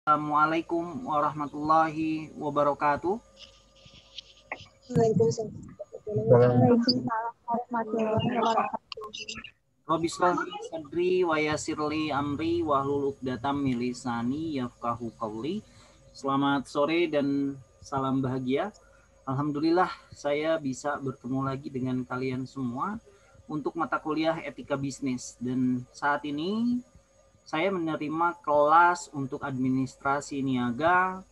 Assalamualaikum warahmatullahi wabarakatuh. Waalaikumsalam warahmatullahi wabarakatuh. Rabbi shrah li sadri wa yassir li amri wahlul 'uqdatam min lisani yafqahu qawli. Selamat sore dan salam bahagia. Alhamdulillah saya bisa bertemu lagi dengan kalian semua untuk mata kuliah etika bisnis, dan saat ini saya menerima kelas untuk administrasi niaga.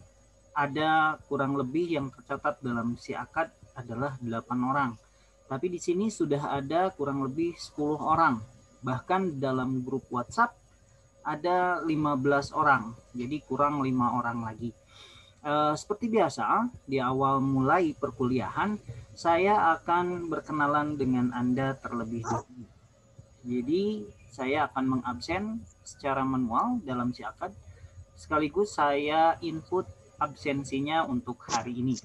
Ada kurang lebih yang tercatat dalam si akad adalah 8 orang. Tapi di sini sudah ada kurang lebih 10 orang. Bahkan dalam grup WhatsApp ada 15 orang. Jadi kurang 5 orang lagi. Seperti biasa, di awal mulai perkuliahan, saya akan berkenalan dengan Anda terlebih dahulu. Jadi saya akan mengabsen secara manual dalam si akad. Sekaligus saya input absensinya untuk hari ini.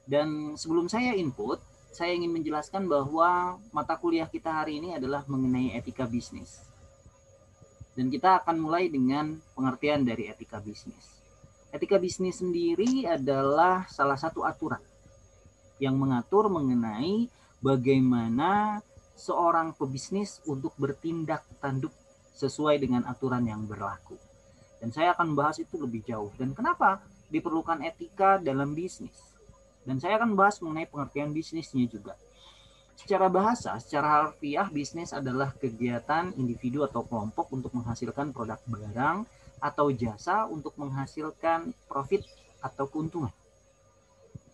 Dan sebelum saya input, saya ingin menjelaskan bahwa mata kuliah kita hari ini adalah mengenai etika bisnis. Dan kita akan mulai dengan pengertian dari etika bisnis. Etika bisnis sendiri adalah salah satu aturan yang mengatur mengenai bagaimana seorang pebisnis untuk bertindak tanduk sesuai dengan aturan yang berlaku. Dan saya akan membahas itu lebih jauh. Dan kenapa diperlukan etika dalam bisnis? Dan saya akan bahas mengenai pengertian bisnisnya juga. Secara bahasa, secara harfiah, bisnis adalah kegiatan individu atau kelompok untuk menghasilkan produk barang atau jasa untuk menghasilkan profit atau keuntungan.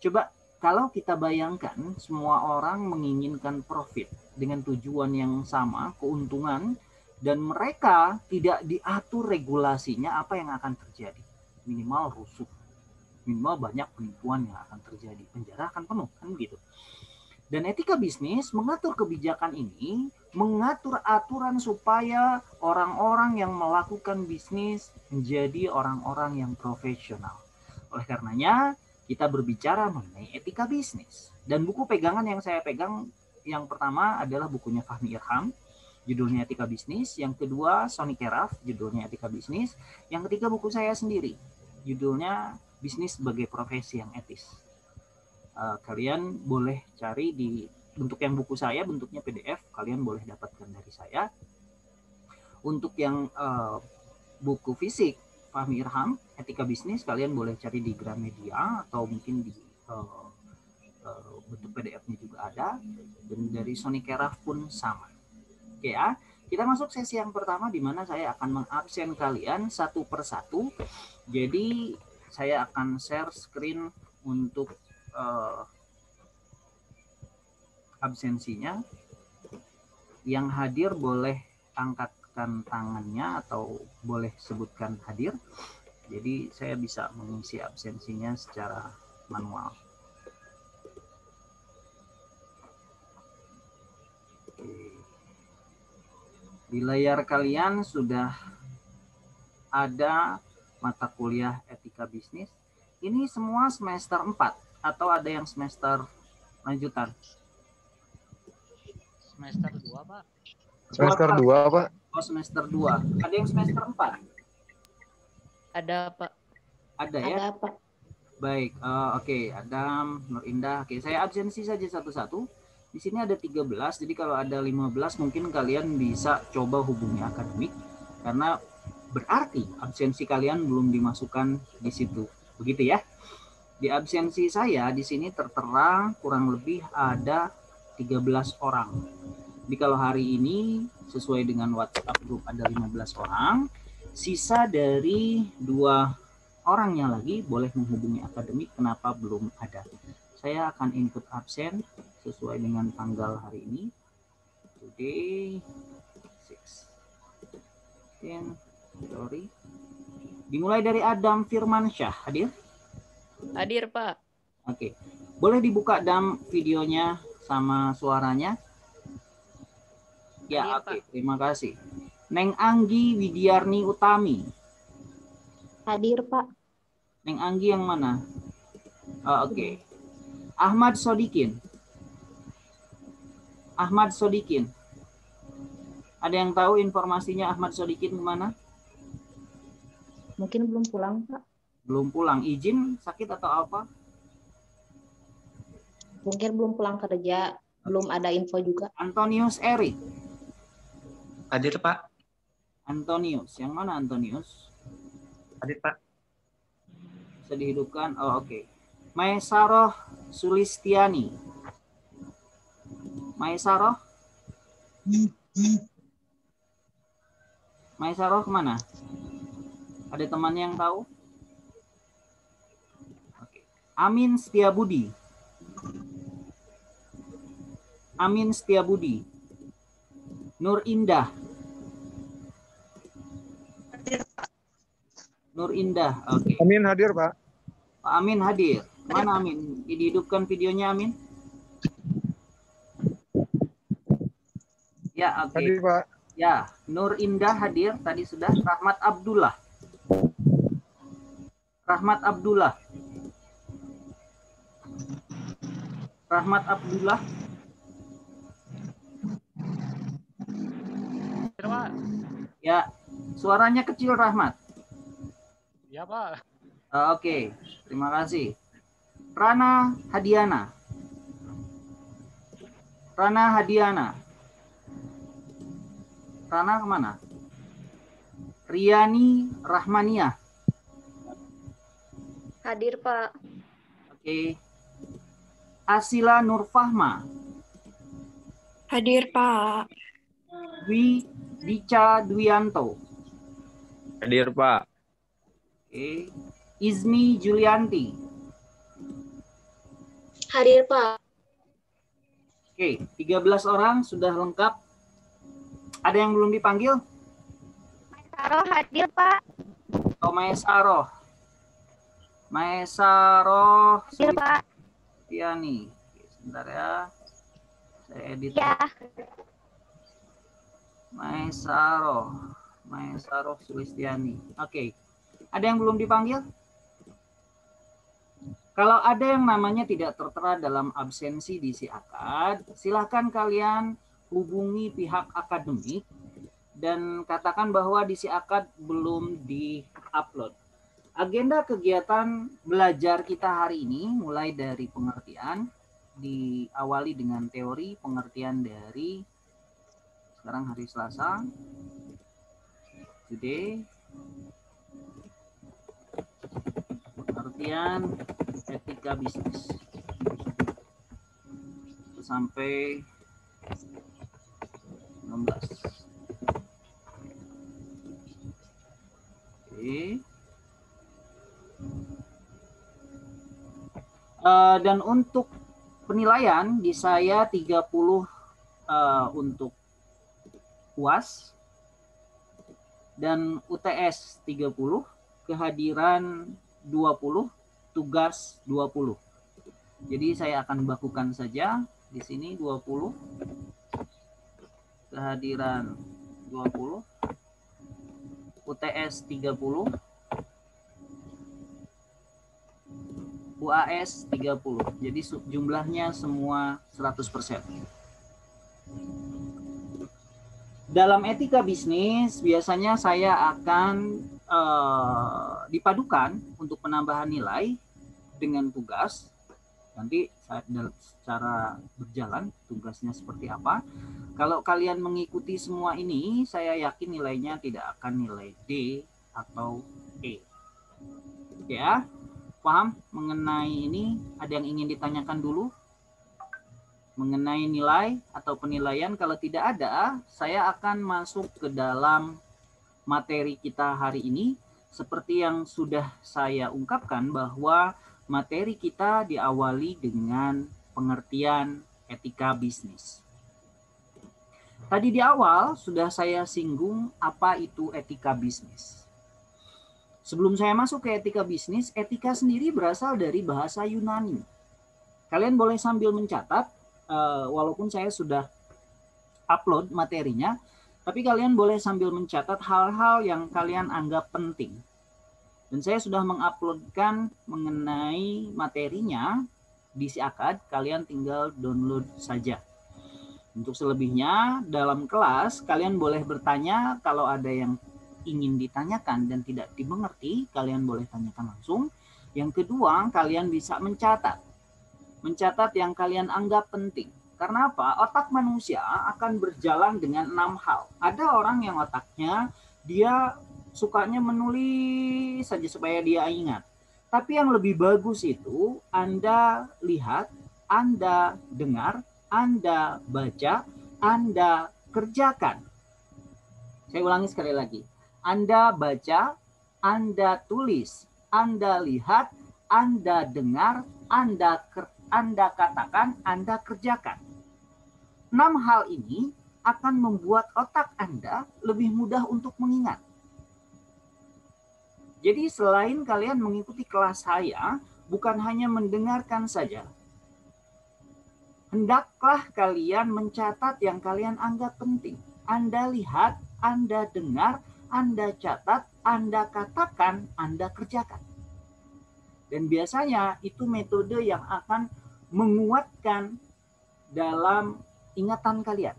Coba kalau kita bayangkan semua orang menginginkan profit dengan tujuan yang sama, keuntungan, dan mereka tidak diatur regulasinya, apa yang akan terjadi? Minimal rusuh, minimal banyak penipuan yang akan terjadi, penjara akan penuh, kan gitu. Dan etika bisnis mengatur kebijakan ini, mengatur aturan supaya orang-orang yang melakukan bisnis menjadi orang-orang yang profesional. Oleh karenanya, kita berbicara mengenai etika bisnis. Dan buku pegangan yang saya pegang, yang pertama adalah bukunya Fahmi Irham, judulnya Etika Bisnis. Yang kedua, Sonny Keraf, judulnya Etika Bisnis. Yang ketiga, buku saya sendiri, judulnya Bisnis sebagai Profesi yang Etis. Kalian boleh cari di bentuk yang buku saya, bentuknya PDF, kalian boleh dapatkan dari saya. Untuk yang buku fisik Fahmi Irham, Etika Bisnis, kalian boleh cari di Gramedia atau mungkin di bentuk PDF-nya juga ada. Dan dari Sonny Keraf pun sama. Oke ya, kita masuk sesi yang pertama di mana saya akan mengabsen kalian satu persatu. Jadi saya akan share screen untuk absensinya. Yang hadir boleh angkatkan tangannya atau boleh sebutkan hadir. Jadi saya bisa mengisi absensinya secara manual. Di layar kalian sudah ada mata kuliah etika bisnis. Ini semua semester 4 atau ada yang semester lanjutan? Semester 2, Pak. Semester 2, Pak. Oh, semester 2. Ada yang semester 4? Ada, Pak. Ada ya? Ada, Pak. Baik, oke. Adam, Nur Indah. Oke, saya absensi saja satu-satu. Di sini ada 13, jadi kalau ada 15 mungkin kalian bisa coba hubungi akademik, karena berarti absensi kalian belum dimasukkan di situ. Begitu ya? Di absensi saya di sini tertera kurang lebih ada 13 orang. Jadi kalau hari ini sesuai dengan WhatsApp group ada 15 orang, sisa dari 2 orangnya lagi boleh menghubungi akademik kenapa belum ada. Saya akan input absen sesuai dengan tanggal hari ini. Today 6. Sorry. Dimulai dari Adam Firmansyah, hadir? Hadir, Pak. Oke. Boleh dibuka Dam videonya sama suaranya? Ya, oke. Terima kasih. Neng Anggi Widiarni Utami. Hadir, Pak. Neng Anggi yang mana? Oke. Ahmad Sodikin. Ahmad Sodikin. Ada yang tahu informasinya Ahmad Sodikin kemana? Mungkin belum pulang, Pak. Belum pulang. Izin, sakit atau apa? Mungkin belum pulang kerja, belum ada info juga. Antonius Erik. Hadir, Pak. Antonius. Yang mana Antonius? Hadir, Pak. Bisa dihidupkan. Oh, oke. Maesaroh Sulistiani. Maesaroh? Maesaroh kemana? Ada teman yang tahu? Oke. Amin Setiabudi. Amin Setiabudi. Nur Indah. Nur Indah. Oke. Amin hadir, Pak. Pak Amin hadir. Mana Amin? Dihidupkan videonya Amin? Ya, oke. Hadir, Pak. Ya, Nur Indah hadir. Tadi sudah. Rahmat Abdullah. Rahmat Abdullah. Rahmat Abdullah. Hadir, Pak. Ya, suaranya kecil Rahmat. Ya, Pak. Oke, terima kasih. Rana Hadiana. Rana Hadiana. Rana kemana? Riani Rahmaniah. Hadir, Pak. Oke. Asila Nurfahma. Hadir, Pak. Dwi Dica Dwianto. Hadir, Pak. Oke. Izmi Julianti. Hadir, Pak. Oke, 13 orang sudah lengkap. Ada yang belum dipanggil? Taruh hadir, Pak. Oh, Maesaroh. Maesaroh. Hadir, Pak. Iya nih. Oke, sebentar ya. Saya edit. Ya. Maesaroh Sulistiani. Oke. Ada yang belum dipanggil? Kalau ada yang namanya tidak tertera dalam absensi di si akad, silakan kalian hubungi pihak akademik dan katakan bahwa di si akad belum di-upload. Agenda kegiatan belajar kita hari ini mulai dari pengertian, diawali dengan teori pengertian dari sekarang hari Selasa, today, pengertian etika bisnis sampai 16. Oke. Dan untuk penilaian di saya 30 untuk UAS dan UTS 30, kehadiran 20, tugas 20. Jadi saya akan bakukan saja di sini 20, kehadiran 20, UTS 30, UAS 30. Jadi jumlahnya semua 100%. Dalam etika bisnis biasanya saya akan dipadukan untuk penambahan nilai dengan tugas. Nanti secara berjalan tugasnya seperti apa. Kalau kalian mengikuti semua ini, saya yakin nilainya tidak akan nilai D atau E. Ya, paham mengenai ini? Ada yang ingin ditanyakan dulu? Mengenai nilai atau penilaian? Kalau tidak ada, saya akan masuk ke dalam materi kita hari ini. Seperti yang sudah saya ungkapkan bahwa materi kita diawali dengan pengertian etika bisnis. Tadi di awal sudah saya singgung apa itu etika bisnis. Sebelum saya masuk ke etika bisnis, etika sendiri berasal dari bahasa Yunani. Kalian boleh sambil mencatat, walaupun saya sudah upload materinya, tapi kalian boleh sambil mencatat hal-hal yang kalian anggap penting. Dan saya sudah menguploadkan mengenai materinya di si akad, kalian tinggal download saja. Untuk selebihnya, dalam kelas kalian boleh bertanya kalau ada yang ingin ditanyakan dan tidak dimengerti, kalian boleh tanyakan langsung. Yang kedua, kalian bisa mencatat. Mencatat yang kalian anggap penting. Karena apa? Otak manusia akan berjalan dengan 6 hal. Ada orang yang otaknya dia sukanya menulis saja supaya dia ingat. Tapi yang lebih bagus itu Anda lihat, Anda dengar, Anda baca, Anda kerjakan. Saya ulangi sekali lagi. Anda baca, Anda tulis, Anda lihat, Anda dengar, Anda katakan, Anda kerjakan. 6 hal ini akan membuat otak Anda lebih mudah untuk mengingat. Jadi selain kalian mengikuti kelas saya, bukan hanya mendengarkan saja. Hendaklah kalian mencatat yang kalian anggap penting. Anda lihat, Anda dengar, Anda catat, Anda katakan, Anda kerjakan. Dan biasanya itu metode yang akan menguatkan dalam ingatan kalian,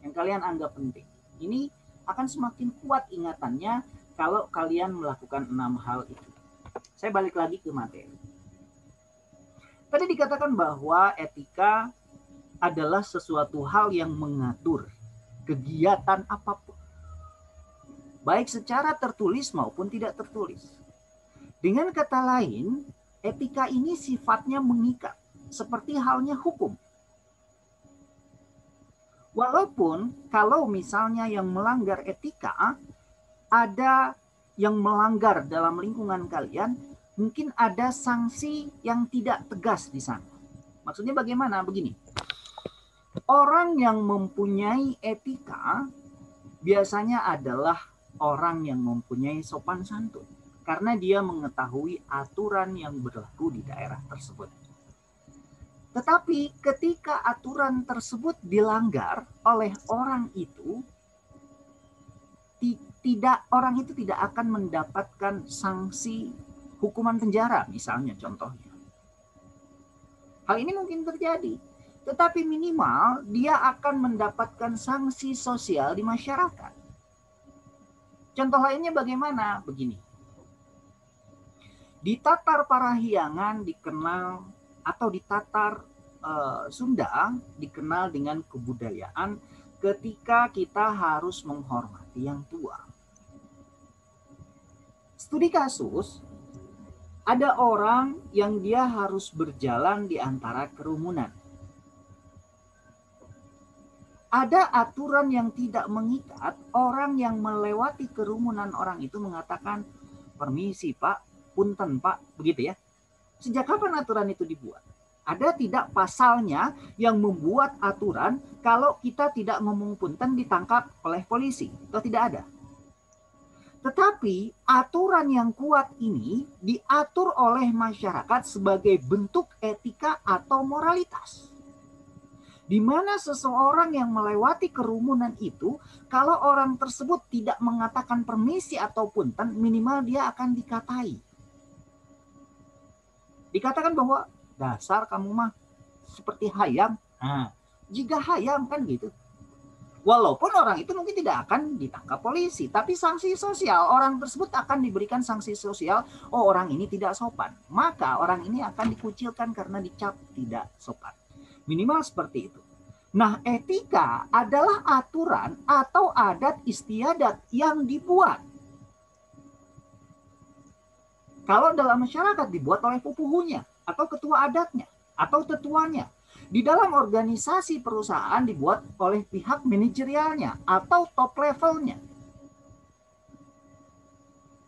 yang kalian anggap penting. Ini akan semakin kuat ingatannya kalau kalian melakukan 6 hal itu. Saya balik lagi ke materi. Tadi dikatakan bahwa etika adalah sesuatu hal yang mengatur kegiatan apapun, baik secara tertulis maupun tidak tertulis. Dengan kata lain, etika ini sifatnya mengikat, seperti halnya hukum. Walaupun kalau misalnya yang melanggar etika, ada yang melanggar dalam lingkungan kalian, mungkin ada sanksi yang tidak tegas di sana. Maksudnya bagaimana? Begini. Orang yang mempunyai etika biasanya adalah orang yang mempunyai sopan santun. Karena dia mengetahui aturan yang berlaku di daerah tersebut. Tetapi ketika aturan tersebut dilanggar oleh orang itu, orang itu tidak akan mendapatkan sanksi hukuman penjara, misalnya contohnya. Hal ini mungkin terjadi, tetapi minimal dia akan mendapatkan sanksi sosial di masyarakat. Contoh lainnya bagaimana? Begini. Di Tatar Parahyangan dikenal, atau di Tatar Sunda dikenal dengan kebudayaan ketika kita harus menghormati yang tua. Studi kasus, ada orang yang dia harus berjalan di antara kerumunan. Ada aturan yang tidak mengikat, orang yang melewati kerumunan orang itu mengatakan, permisi Pak, punten Pak, begitu ya. Sejak kapan aturan itu dibuat? Ada tidak pasalnya yang membuat aturan kalau kita tidak ngomong punten ditangkap oleh polisi? Atau tidak ada? Tetapi aturan yang kuat ini diatur oleh masyarakat sebagai bentuk etika atau moralitas. Di mana seseorang yang melewati kerumunan itu, kalau orang tersebut tidak mengatakan permisi atau punten, minimal dia akan dikatai. Dikatakan bahwa dasar kamu mah seperti hayam. Nah, jika hayam kan gitu. Walaupun orang itu mungkin tidak akan ditangkap polisi, tapi sanksi sosial, orang tersebut akan diberikan sanksi sosial. Oh, orang ini tidak sopan, maka orang ini akan dikucilkan karena dicap tidak sopan. Minimal seperti itu. Nah, etika adalah aturan atau adat istiadat yang dibuat. Kalau dalam masyarakat dibuat oleh pupuhunya, atau ketua adatnya, atau tetuanya. Di dalam organisasi perusahaan dibuat oleh pihak manajerialnya, atau top levelnya.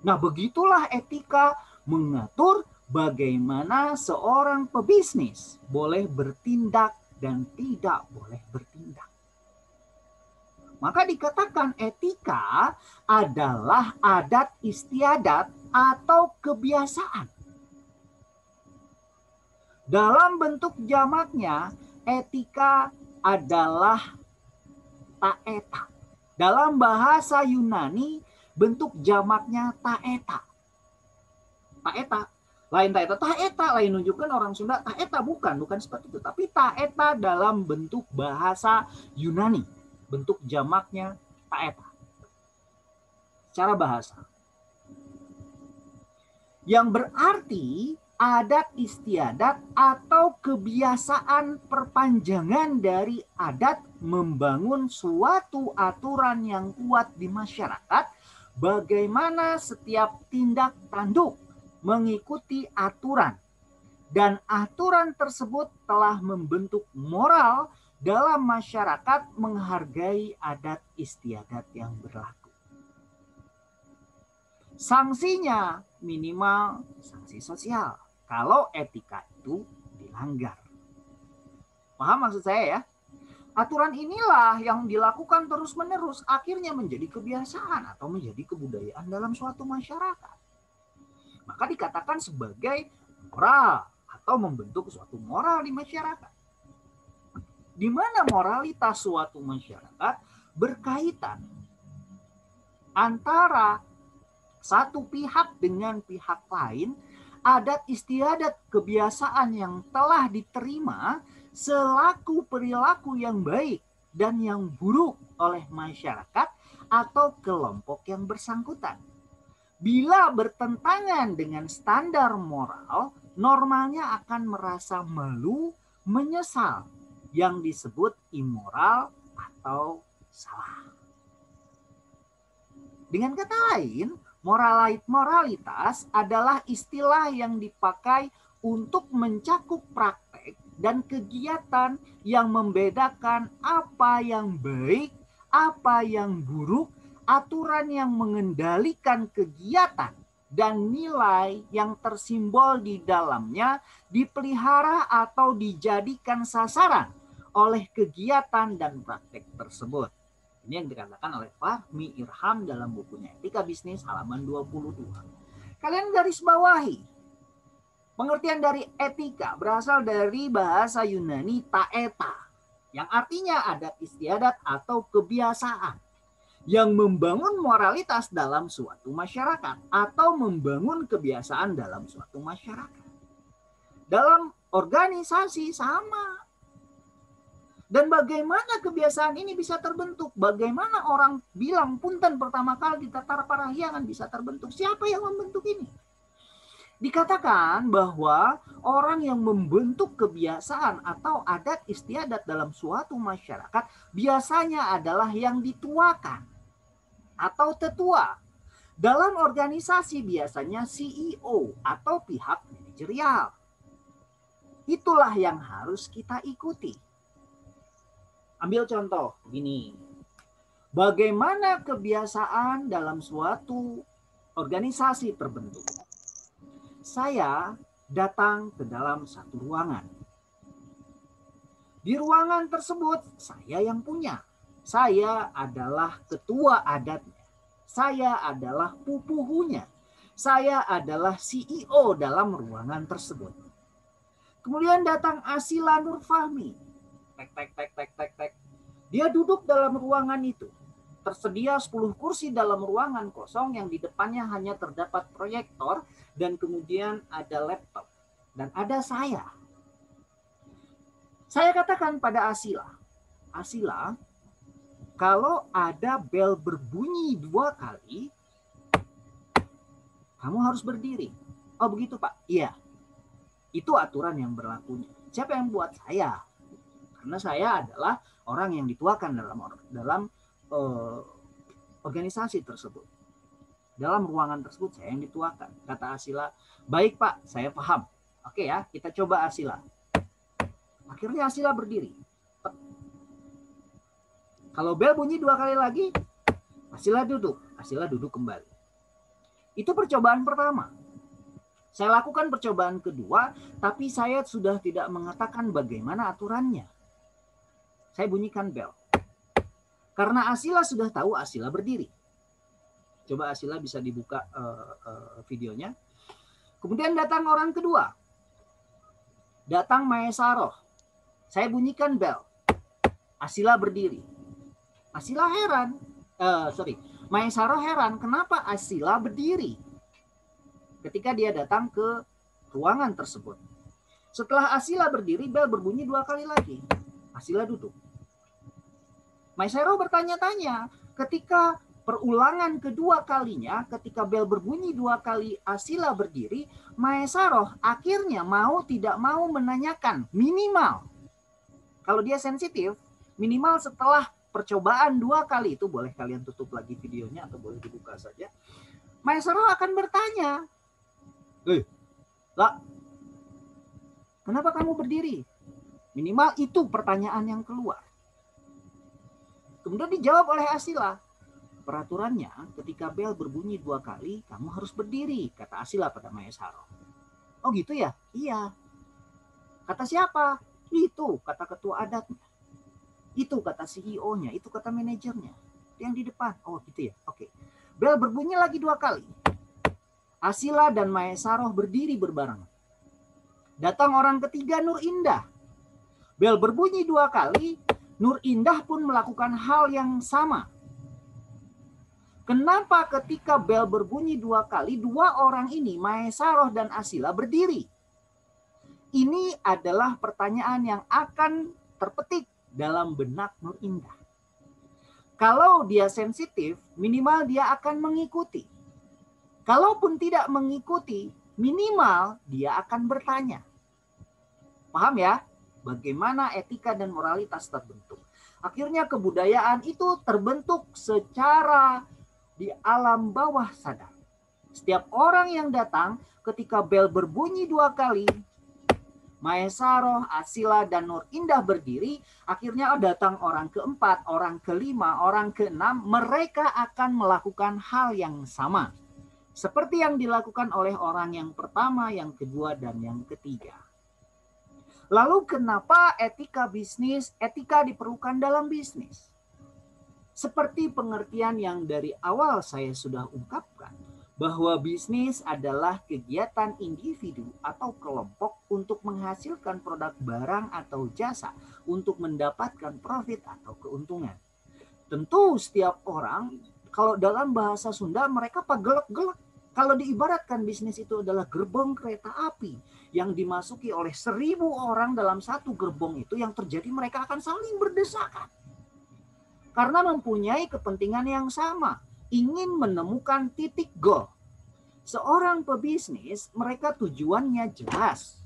Nah, begitulah etika mengatur bagaimana seorang pebisnis boleh bertindak dan tidak boleh bertindak. Maka dikatakan etika adalah adat istiadat atau kebiasaan. Dalam bentuk jamaknya, etika adalah taeta. Dalam bahasa Yunani, bentuk jamaknya taeta. Taeta. Lain taeta. Taeta lain nunjukkan orang Sunda. Taeta bukan seperti itu. Tapi taeta dalam bentuk bahasa Yunani. Bentuk jamaknya taeta. secara bahasa. Yang berarti adat istiadat atau kebiasaan perpanjangan dari adat membangun suatu aturan yang kuat di masyarakat, bagaimana setiap tindak tanduk mengikuti aturan, dan aturan tersebut telah membentuk moral dalam masyarakat menghargai adat istiadat yang berlaku. Sanksinya minimal sanksi sosial kalau etika itu dilanggar. Paham maksud saya ya? Aturan inilah yang dilakukan terus-menerus akhirnya menjadi kebiasaan atau menjadi kebudayaan dalam suatu masyarakat. Maka dikatakan sebagai moral atau membentuk suatu moral di masyarakat. Di mana moralitas suatu masyarakat berkaitan antara satu pihak dengan pihak lain, adat istiadat kebiasaan yang telah diterima selaku perilaku yang baik dan yang buruk oleh masyarakat atau kelompok yang bersangkutan. Bila bertentangan dengan standar moral, normalnya akan merasa malu, menyesal, yang disebut immoral atau salah. Dengan kata lain, moralitas adalah istilah yang dipakai untuk mencakup praktek dan kegiatan yang membedakan apa yang baik, apa yang buruk, aturan yang mengendalikan kegiatan, dan nilai yang tersimbol di dalamnya dipelihara atau dijadikan sasaran oleh kegiatan dan praktek tersebut. Ini yang dikatakan oleh Fahmi Irham dalam bukunya Etika Bisnis halaman 22. Kalian garis bawahi. Pengertian dari etika berasal dari bahasa Yunani taeta, yang artinya adat istiadat atau kebiasaan yang membangun moralitas dalam suatu masyarakat atau membangun kebiasaan dalam suatu masyarakat. Dalam organisasi sama. Dan bagaimana kebiasaan ini bisa terbentuk? Bagaimana orang bilang punten pertama kali di Tatar Parahyangan bisa terbentuk? Siapa yang membentuk ini? Dikatakan bahwa orang yang membentuk kebiasaan atau adat istiadat dalam suatu masyarakat biasanya adalah yang dituakan atau tetua. Dalam organisasi biasanya CEO atau pihak manajerial. Itulah yang harus kita ikuti. Ambil contoh gini. Bagaimana kebiasaan dalam suatu organisasi terbentuk? Saya datang ke dalam satu ruangan. Di ruangan tersebut saya yang punya. Saya adalah ketua adatnya. Saya adalah pupuhunya. Saya adalah CEO dalam ruangan tersebut. Kemudian datang Asila Nur Fahmi. Tek. Dia duduk dalam ruangan itu. Tersedia 10 kursi dalam ruangan kosong yang di depannya hanya terdapat proyektor dan kemudian ada laptop. Dan ada saya. Saya katakan pada Asila, Asila, kalau ada bel berbunyi 2 kali, kamu harus berdiri. Oh begitu Pak? Iya. Itu aturan yang berlakunya. Siapa yang buat? Saya. Karena saya adalah orang yang dituakan dalam organisasi tersebut. Dalam ruangan tersebut saya yang dituakan. Kata Asila, baik Pak, saya paham. Oke ya, kita coba Asila. Akhirnya Asila berdiri. Kalau bel bunyi 2 kali lagi, Asila duduk. Asila duduk kembali. Itu percobaan pertama. Saya lakukan percobaan kedua, tapi saya sudah tidak mengatakan bagaimana aturannya. Saya bunyikan bel. Karena Asila sudah tahu, Asila berdiri. Coba Asila bisa dibuka videonya. Kemudian datang orang kedua. Datang Maesaroh. Saya bunyikan bel. Asila berdiri. Asila heran. Maesaroh heran kenapa Asila berdiri ketika dia datang ke ruangan tersebut. Setelah Asila berdiri, bel berbunyi 2 kali lagi. Asila duduk. Maesaroh bertanya-tanya, ketika Perulangan kedua kalinya ketika bel berbunyi 2 kali Asila berdiri, Maesaroh akhirnya mau tidak mau menanyakan minimal. Kalau dia sensitif, minimal setelah percobaan 2 kali itu, boleh kalian tutup lagi videonya atau boleh dibuka saja. Maesaroh akan bertanya, lah, kenapa kamu berdiri? Minimal itu pertanyaan yang keluar. Kemudian dijawab oleh Asila. Peraturannya ketika bel berbunyi 2 kali, kamu harus berdiri, kata Asila pada Maesaroh. Oh gitu ya? Iya. Kata siapa? Itu, kata ketua adatnya. Itu kata CEO-nya, itu kata manajernya. Yang di depan. Oh gitu ya? Oke. Bel berbunyi lagi 2 kali. Asila dan Maesaroh berdiri berbarengan. Datang orang ketiga, Nur Indah. Bel berbunyi 2 kali, Nur Indah pun melakukan hal yang sama. Kenapa ketika bel berbunyi 2 kali, 2 orang ini, Maesaroh dan Asila, berdiri? Ini adalah pertanyaan yang akan terpetik dalam benak Nur Indah. Kalau dia sensitif, minimal dia akan mengikuti. Kalaupun tidak mengikuti, minimal dia akan bertanya. Paham ya? Bagaimana etika dan moralitas terbentuk. Akhirnya kebudayaan itu terbentuk secara di alam bawah sadar. Setiap orang yang datang ketika bel berbunyi 2 kali, Maesaroh, Asila, dan Nur Indah berdiri, akhirnya datang orang keempat, orang kelima, orang keenam, mereka akan melakukan hal yang sama. Seperti yang dilakukan oleh orang yang pertama, yang kedua, dan yang ketiga. Lalu kenapa etika bisnis, etika diperlukan dalam bisnis? Seperti pengertian yang dari awal saya sudah ungkapkan, bahwa bisnis adalah kegiatan individu atau kelompok untuk menghasilkan produk barang atau jasa untuk mendapatkan profit atau keuntungan. Tentu setiap orang, kalau dalam bahasa Sunda mereka pagelek-gelek. Kalau diibaratkan bisnis itu adalah gerbong kereta api yang dimasuki oleh 1000 orang dalam satu gerbong itu, yang terjadi mereka akan saling berdesakan. Karena mempunyai kepentingan yang sama, ingin menemukan titik goal. Seorang pebisnis, mereka tujuannya jelas.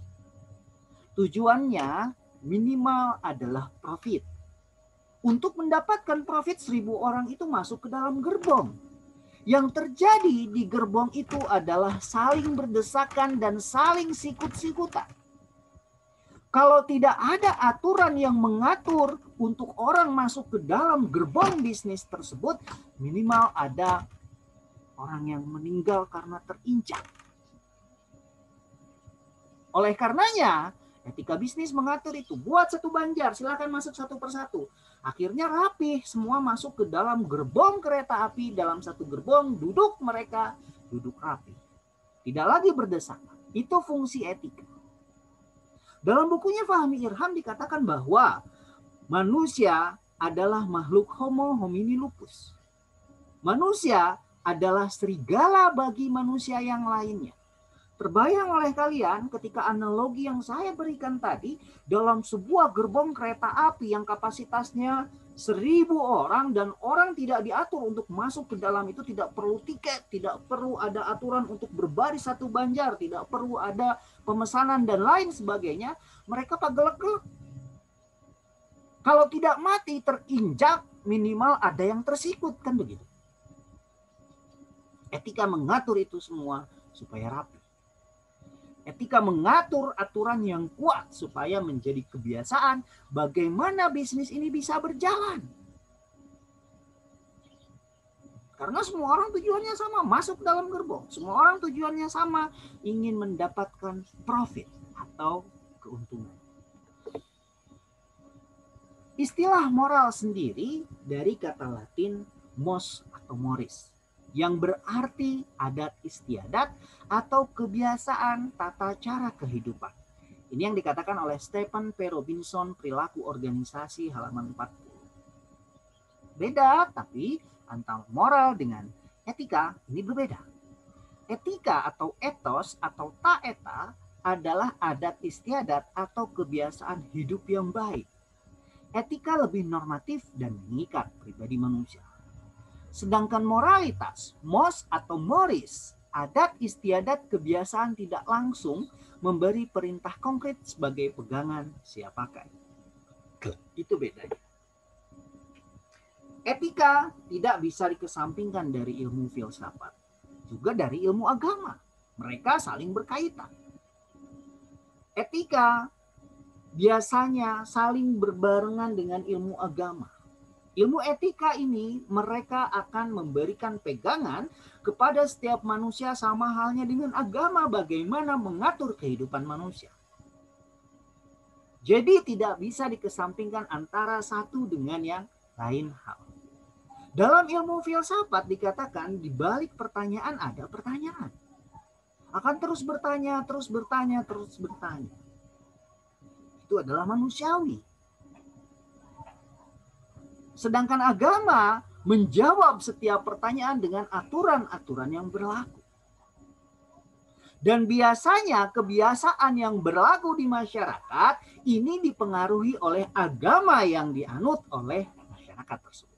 Tujuannya minimal adalah profit. Untuk mendapatkan profit, 1000 orang itu masuk ke dalam gerbong. Yang terjadi di gerbong itu adalah saling berdesakan dan saling sikut-sikutan. Kalau tidak ada aturan yang mengatur untuk orang masuk ke dalam gerbong bisnis tersebut, minimal ada orang yang meninggal karena terinjak. Oleh karenanya, etika bisnis mengatur itu. Buat satu banjar, silakan masuk satu persatu. Akhirnya rapih, semua masuk ke dalam gerbong kereta api, dalam satu gerbong, duduk mereka, duduk rapi. Tidak lagi berdesakan. Itu fungsi etika. Dalam bukunya Fahmi Irham dikatakan bahwa manusia adalah makhluk homo homini lupus. Manusia adalah serigala bagi manusia yang lainnya. Terbayang oleh kalian ketika analogi yang saya berikan tadi, dalam sebuah gerbong kereta api yang kapasitasnya 1000 orang dan orang tidak diatur untuk masuk ke dalam itu, tidak perlu tiket, tidak perlu ada aturan untuk berbaris satu banjar, tidak perlu ada pemesanan dan lain sebagainya, mereka pagelek-gelek. Kalau tidak mati terinjak, minimal ada yang tersikut, kan begitu. Etika mengatur itu semua supaya rapi. Etika mengatur aturan yang kuat supaya menjadi kebiasaan bagaimana bisnis ini bisa berjalan. Karena semua orang tujuannya sama, masuk dalam gerbong. Semua orang tujuannya sama, ingin mendapatkan profit atau keuntungan. Istilah moral sendiri dari kata Latin mos atau moris, yang berarti adat istiadat atau kebiasaan tata cara kehidupan. Ini yang dikatakan oleh Stephen P. Robinson, Perilaku Organisasi, halaman 40. Beda, tapi antara moral dengan etika ini berbeda. Etika atau etos atau taeta adalah adat istiadat atau kebiasaan hidup yang baik. Etika lebih normatif dan mengikat pribadi manusia. Sedangkan moralitas, mos atau moris, adat istiadat kebiasaan tidak langsung memberi perintah konkret sebagai pegangan siap pakai. Itu bedanya. Etika tidak bisa dikesampingkan dari ilmu filsafat, juga dari ilmu agama. Mereka saling berkaitan. Etika biasanya saling berbarengan dengan ilmu agama. Ilmu etika ini mereka akan memberikan pegangan kepada setiap manusia sama halnya dengan agama bagaimana mengatur kehidupan manusia. Jadi tidak bisa dikesampingkan antara satu dengan yang lain hal. Dalam ilmu filsafat dikatakan di balik pertanyaan ada pertanyaan. Akan terus bertanya, terus bertanya, terus bertanya. Itu adalah manusiawi. Sedangkan agama menjawab setiap pertanyaan dengan aturan-aturan yang berlaku. Dan biasanya kebiasaan yang berlaku di masyarakat ini dipengaruhi oleh agama yang dianut oleh masyarakat tersebut.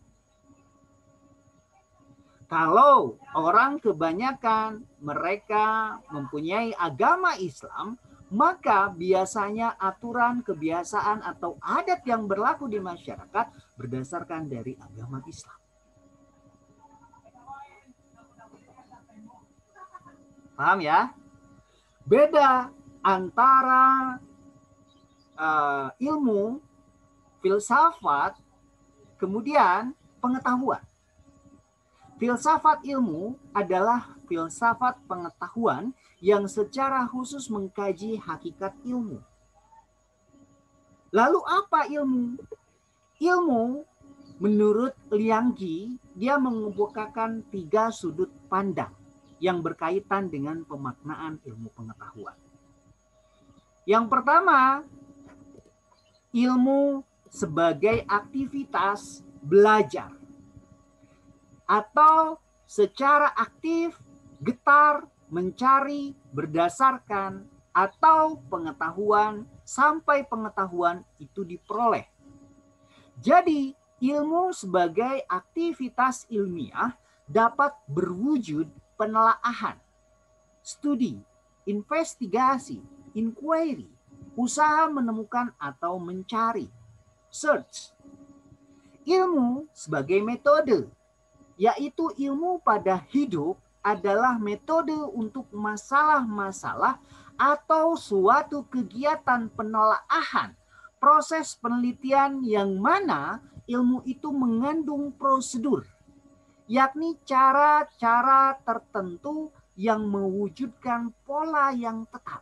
Kalau orang kebanyakan mereka mempunyai agama Islam, maka biasanya aturan, kebiasaan, atau adat yang berlaku di masyarakat berdasarkan dari agama Islam. Paham ya? Beda antara ilmu, filsafat, kemudian pengetahuan. Filsafat ilmu adalah filsafat pengetahuan yang secara khusus mengkaji hakikat ilmu. Lalu apa ilmu? Ilmu menurut Liang Qi, dia mengemukakan 3 sudut pandang yang berkaitan dengan pemaknaan ilmu pengetahuan. Yang pertama, ilmu sebagai aktivitas belajar atau secara aktif, getar, mencari berdasarkan atau pengetahuan sampai pengetahuan itu diperoleh. Jadi ilmu sebagai aktivitas ilmiah dapat berwujud penelaahan, studi, investigasi, inquiry, usaha menemukan atau mencari, search. Ilmu sebagai metode, yaitu ilmu pada hidup adalah metode untuk masalah-masalah atau suatu kegiatan penelaahan, proses penelitian yang mana ilmu itu mengandung prosedur, yakni cara-cara tertentu yang mewujudkan pola yang tetap.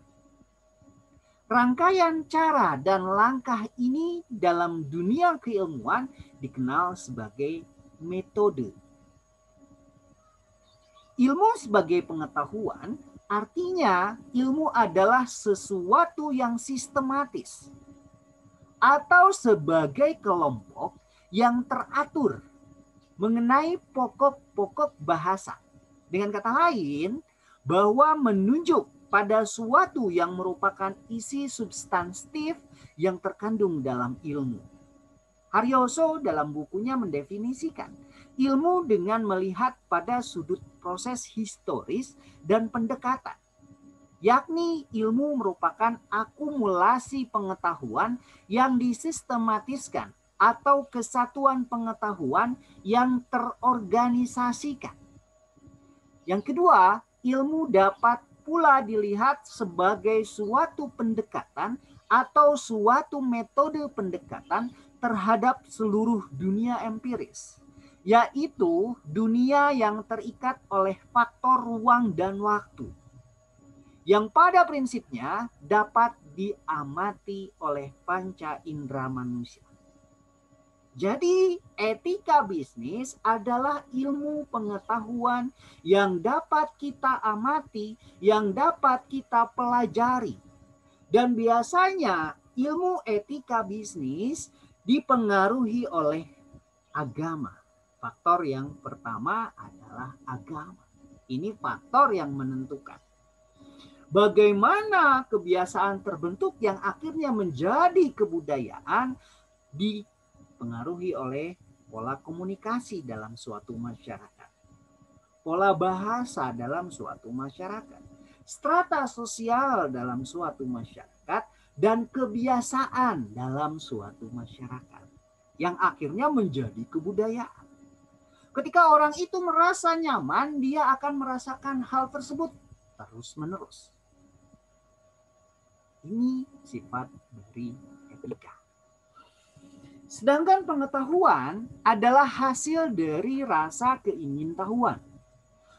Rangkaian cara dan langkah ini dalam dunia keilmuan dikenal sebagai metode. Ilmu sebagai pengetahuan artinya ilmu adalah sesuatu yang sistematis atau sebagai kelompok yang teratur mengenai pokok-pokok bahasa. Dengan kata lain, bahwa menunjuk pada suatu yang merupakan isi substantif yang terkandung dalam ilmu. Haryoso dalam bukunya mendefinisikan ilmu dengan melihat pada sudut proses historis dan pendekatan. Yakni ilmu merupakan akumulasi pengetahuan yang disistematiskan atau kesatuan pengetahuan yang terorganisasikan. Yang kedua, ilmu dapat pula dilihat sebagai suatu pendekatan atau suatu metode pendekatan terhadap seluruh dunia empiris, yaitu dunia yang terikat oleh faktor ruang dan waktu, yang pada prinsipnya dapat diamati oleh panca indera manusia. Jadi etika bisnis adalah ilmu pengetahuan yang dapat kita amati, yang dapat kita pelajari. Dan biasanya ilmu etika bisnis dipengaruhi oleh agama. Faktor yang pertama adalah agama. Ini faktor yang menentukan. Bagaimana kebiasaan terbentuk yang akhirnya menjadi kebudayaan dipengaruhi oleh pola komunikasi dalam suatu masyarakat, pola bahasa dalam suatu masyarakat, strata sosial dalam suatu masyarakat, dan kebiasaan dalam suatu masyarakat yang akhirnya menjadi kebudayaan. Ketika orang itu merasa nyaman, dia akan merasakan hal tersebut terus-menerus. Ini sifat dari etika. Sedangkan pengetahuan adalah hasil dari rasa keingintahuan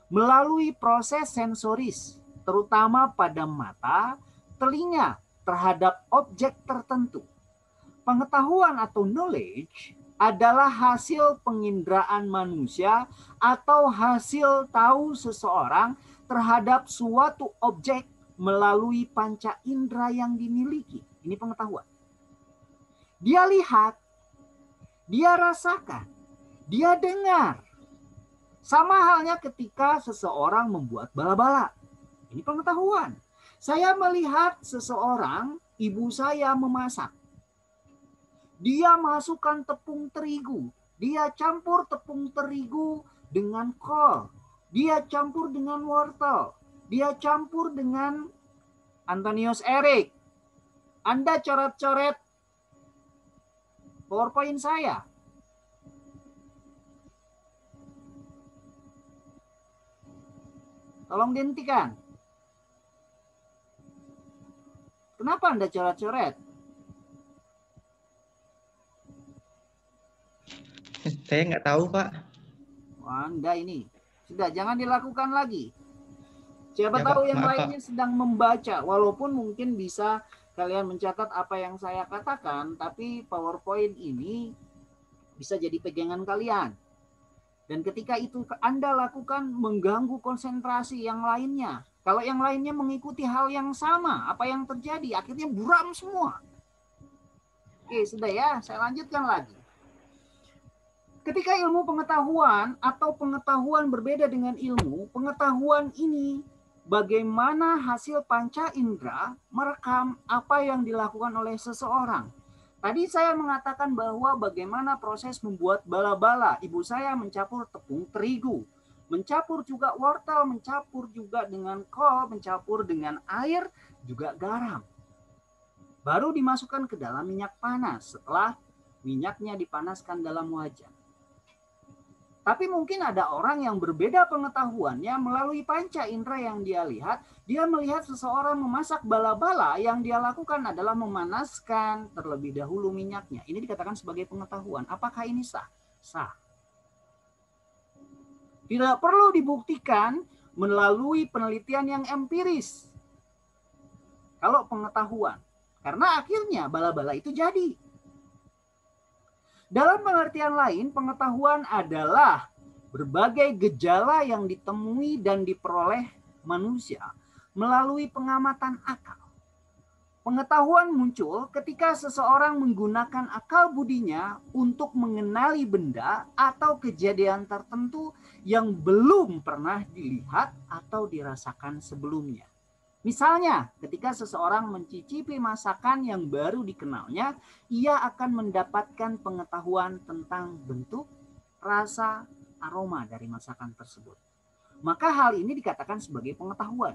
melalui proses sensoris, terutama pada mata, telinga terhadap objek tertentu. Pengetahuan atau knowledge adalah hasil penginderaan manusia atau hasil tahu seseorang terhadap suatu objek melalui panca indera yang dimiliki. Ini pengetahuan. Dia lihat, dia rasakan, dia dengar. Sama halnya ketika seseorang membuat bala-bala. Ini pengetahuan. Saya melihat seseorang, ibu saya memasak. Dia masukkan tepung terigu. Dia campur tepung terigu dengan kol. Dia campur dengan wortel. Dia campur dengan Antonius Erik. Anda coret-coret PowerPoint saya. Tolong dihentikan. Kenapa Anda coret-coret? Saya nggak tahu, Pak. Wah, Anda ini. Sudah, jangan dilakukan lagi. Siapa Ya, tahu Pak. yang Maaf, lainnya sedang membaca. Walaupun mungkin bisa kalian mencatat apa yang saya katakan, tapi PowerPoint ini bisa jadi pegangan kalian. Dan ketika itu Anda lakukan mengganggu konsentrasi yang lainnya. Kalau yang lainnya mengikuti hal yang sama, apa yang terjadi? Akhirnya buram semua. Oke, sudah ya, saya lanjutkan lagi. Ketika ilmu pengetahuan atau pengetahuan berbeda dengan ilmu, pengetahuan ini bagaimana hasil panca indera merekam apa yang dilakukan oleh seseorang. Tadi saya mengatakan bahwa bagaimana proses membuat bala-bala. Ibu saya mencampur tepung terigu, mencampur juga wortel, mencampur juga dengan kol, mencampur dengan air, juga garam. Baru dimasukkan ke dalam minyak panas setelah minyaknya dipanaskan dalam wajan. Tapi mungkin ada orang yang berbeda pengetahuannya melalui panca indera yang dia lihat. Dia melihat seseorang memasak bala-bala, yang dia lakukan adalah memanaskan terlebih dahulu minyaknya. Ini dikatakan sebagai pengetahuan. Apakah ini sah? Sah. Tidak perlu dibuktikan melalui penelitian yang empiris. Kalau pengetahuan. Karena akhirnya bala-bala itu jadi. Dalam pengertian lain, pengetahuan adalah berbagai gejala yang ditemui dan diperoleh manusia melalui pengamatan akal. Pengetahuan muncul ketika seseorang menggunakan akal budinya untuk mengenali benda atau kejadian tertentu yang belum pernah dilihat atau dirasakan sebelumnya. Misalnya, ketika seseorang mencicipi masakan yang baru dikenalnya, ia akan mendapatkan pengetahuan tentang bentuk, rasa, aroma dari masakan tersebut. Maka hal ini dikatakan sebagai pengetahuan.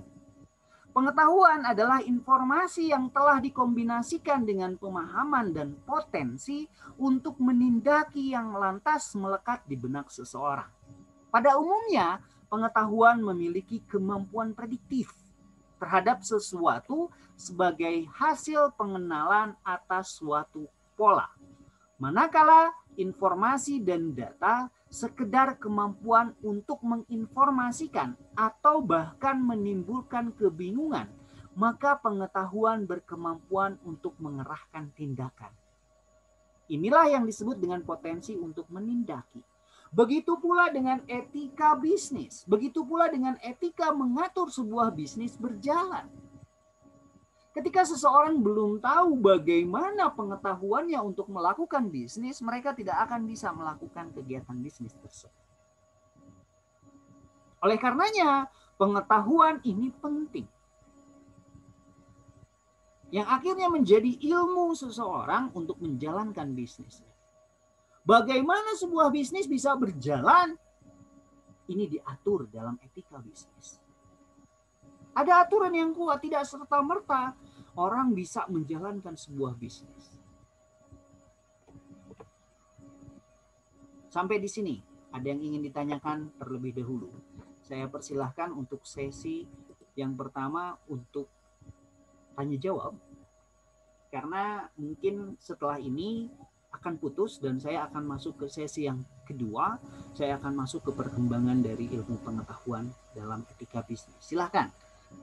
Pengetahuan adalah informasi yang telah dikombinasikan dengan pemahaman dan potensi untuk menindaki yang lantas melekat di benak seseorang. Pada umumnya, pengetahuan memiliki kemampuan prediktif terhadap sesuatu sebagai hasil pengenalan atas suatu pola. Manakala informasi dan data sekedar kemampuan untuk menginformasikan atau bahkan menimbulkan kebingungan, maka pengetahuan berkemampuan untuk mengerahkan tindakan. Inilah yang disebut dengan potensi untuk menindaki. Begitu pula dengan etika bisnis. Begitu pula dengan etika mengatur sebuah bisnis berjalan. Ketika seseorang belum tahu bagaimana pengetahuannya untuk melakukan bisnis, mereka tidak akan bisa melakukan kegiatan bisnis tersebut. Oleh karenanya, pengetahuan ini penting. Yang akhirnya menjadi ilmu seseorang untuk menjalankan bisnisnya. Bagaimana sebuah bisnis bisa berjalan? Ini diatur dalam etika bisnis. Ada aturan yang kuat, tidak serta-merta orang bisa menjalankan sebuah bisnis. Sampai di sini, ada yang ingin ditanyakan terlebih dahulu. Saya persilahkan untuk sesi yang pertama untuk tanya jawab. Karena mungkin setelah ini akan putus dan saya akan masuk ke sesi yang kedua. Saya akan masuk ke perkembangan dari ilmu pengetahuan dalam etika bisnis. Silahkan,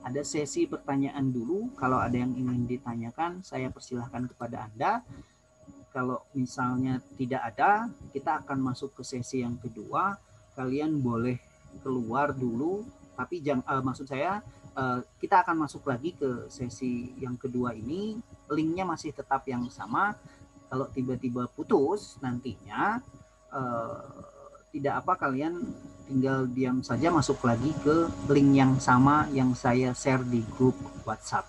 ada sesi pertanyaan dulu. Kalau ada yang ingin ditanyakan, saya persilahkan kepada Anda. Kalau misalnya tidak ada, kita akan masuk ke sesi yang kedua. Kalian boleh keluar dulu, tapi maksud saya kita akan masuk lagi ke sesi yang kedua ini. Linknya masih tetap yang sama. Kalau tiba-tiba putus nantinya tidak apa, kalian tinggal diam saja masuk lagi ke link yang sama yang saya share di grup WhatsApp.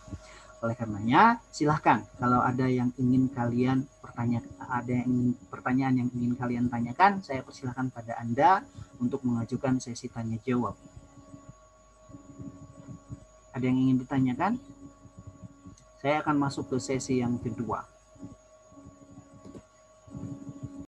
Oleh karenanya silahkan kalau ada yang ingin kalian pertanyaan yang ingin kalian tanyakan, saya persilahkan pada Anda untuk mengajukan sesi tanya jawab. Ada yang ingin ditanyakan? Saya akan masuk ke sesi yang kedua.